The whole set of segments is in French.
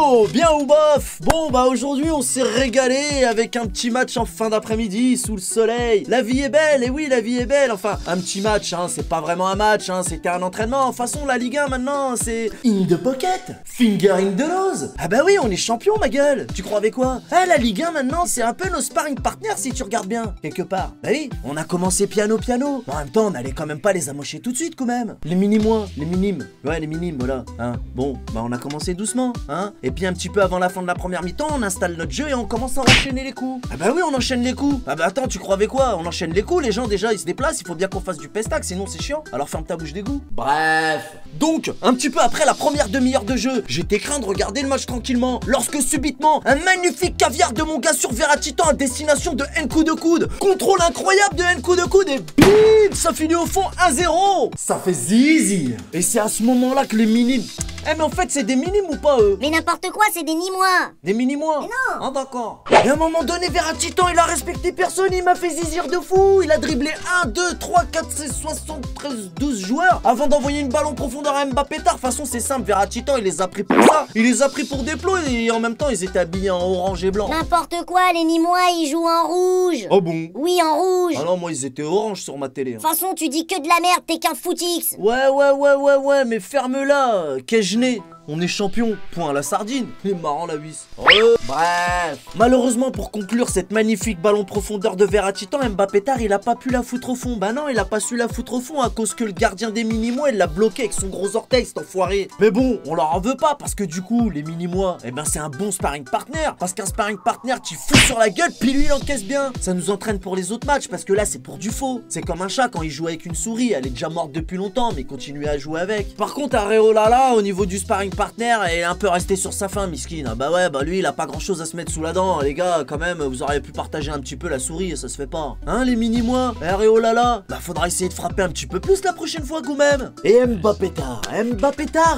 Yo, bien ou bof? Bon bah aujourd'hui on s'est régalé avec un petit match en fin d'après-midi sous le soleil. La vie est belle, et oui la vie est belle. Enfin un petit match, hein, c'est pas vraiment un match, hein, c'était un entraînement. De toute façon la Ligue 1 maintenant c'est in the pocket, finger in the nose. Ah bah oui on est champion ma gueule. Tu crois avec quoi? Ah la Ligue 1 maintenant c'est un peu nos sparring partners si tu regardes bien, quelque part. Bah oui, on a commencé piano. En même temps on allait quand même pas les amocher tout de suite quand même. Les mini-mois, les minimes. Ouais les minimes voilà, hein. Bon bah on a commencé doucement, hein. Et puis un petit peu avant la fin de la première mi-temps, on installe notre jeu et on commence à enchaîner les coups. Ah bah oui on enchaîne les coups. Ah bah attends tu crois avec quoi? On enchaîne les coups, les gens déjà ils se déplacent, il faut bien qu'on fasse du pestac sinon c'est chiant. Alors ferme ta bouche d'égout. Bref. Donc un petit peu après la première demi-heure de jeu, j'étais craint de regarder le match tranquillement lorsque subitement un magnifique caviar de mon gars sur Veratitan à destination de N coup de coude. Contrôle incroyable de N coup de coude et bim, ça finit au fond 1-0. Ça fait zizi. Et c'est à ce moment là que les minimes... Eh mais en fait c'est des minimes ou pas eux? Mais n'importe quoi, c'est des ni-moi. Des mini-mois? Mais non. Ah d'accord. Et à un moment donné Veratitan il a respecté personne, il m'a fait zizir de fou. Il a dribblé 1, 2, 3, 4, 16, 73, 12 joueurs avant d'envoyer une balle en profondeur à Mbappé tard. De toute façon c'est simple, Veratitan il les a pris pour ça. Il les a pris pour des plots et en même temps ils étaient habillés en orange et blanc. N'importe quoi, les ni-moi, ils jouent en rouge. Oh bon? Oui, en rouge. Ah non moi ils étaient orange sur ma télé. De toute façon, tu dis que de la merde, t'es qu'un footix. Ouais, mais ferme-la. Qu'ai-je né? On est champion, point à la sardine. Il est marrant la vis. Bref. Malheureusement pour conclure cette magnifique ballon profondeur de Veratitan, Mbappé tard il a pas pu la foutre au fond. Bah non il a pas su la foutre au fond à cause que le gardien des mini-mois il l'a bloqué avec son gros orteil cet enfoiré. Mais bon on leur en veut pas parce que du coup les mini-mois eh ben c'est un bon sparring partner. Parce qu'un sparring partner tu fous sur la gueule puis lui il encaisse bien. Ça nous entraîne pour les autres matchs parce que là c'est pour du faux. C'est comme un chat quand il joue avec une souris, elle est déjà morte depuis longtemps mais continue à jouer avec. Par contre Areola au niveau du sparring partner est un peu resté sur sa faim miskin. Ah bah ouais bah lui il a pas grand chose à se mettre sous la dent les gars quand même. Vous auriez pu partager un petit peu la souris, ça se fait pas hein les mini-mois. Areola bah faudra essayer de frapper un petit peu plus la prochaine fois quand même. Et Mbappé tard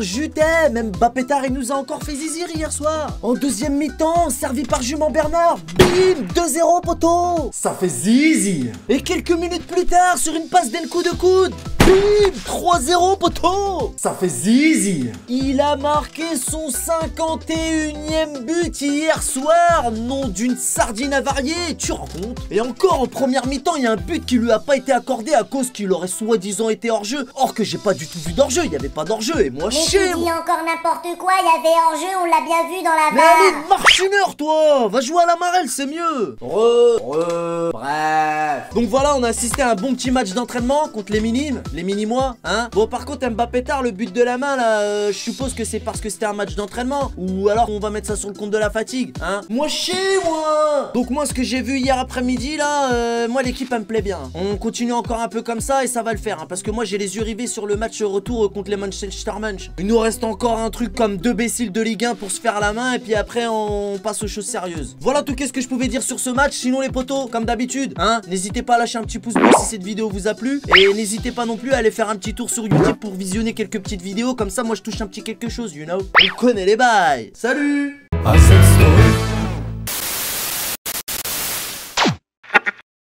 je t'aime. Mbappé tard il nous a encore fait zizir hier soir en deuxième mi-temps, servi par Jument Bernard. Bim 2-0 poteau. Ça fait zizi. Et quelques minutes plus tard sur une passe d'un coup de coude, bim 3-0 poteau. Ça fait zizi. Il a marqué son 51e but hier soir, nom d'une sardine avariée, tu rends compte? Et encore en première mi-temps, il y a un but qui lui a pas été accordé à cause qu'il aurait soi-disant été hors-jeu. Or que j'ai pas du tout vu d'hors-jeu, il y avait pas d'hors-jeu et moi Mais chier. tu dis encore n'importe quoi, il y avait hors-jeu, on l'a bien vu dans la Mais barre. allez, marche une heure toi. Va jouer à la marelle, c'est mieux. Bref. Donc voilà, on a assisté à un bon petit match d'entraînement contre les minimes, les mini-mois, hein. Bon par contre Mbappé tard, le but de la main là, je suppose que c'est parce que c'était un match d'entraînement ou alors on va mettre ça sur le compte de la fatigue, hein. Moi chier moi. Donc moi ce que j'ai vu hier après-midi là, moi l'équipe elle me plaît bien. On continue encore un peu comme ça et ça va le faire, hein, parce que moi j'ai les yeux rivés sur le match retour contre les Manchester Munch. Il nous reste encore un truc comme 2 béciles de Ligue 1 pour se faire la main et puis après on passe aux choses sérieuses. Voilà tout qu'est-ce que je pouvais dire sur ce match. Sinon les potos, comme d'habitude, hein, n'hésitez pas à lâcher un petit pouce bleu si cette vidéo vous a plu et n'hésitez pas non plus à aller faire un petit tour sur YouTube pour visionner quelques petites vidéos comme ça. Moi je touche un petit quelque chose, you know. On connaît les bails. Salut.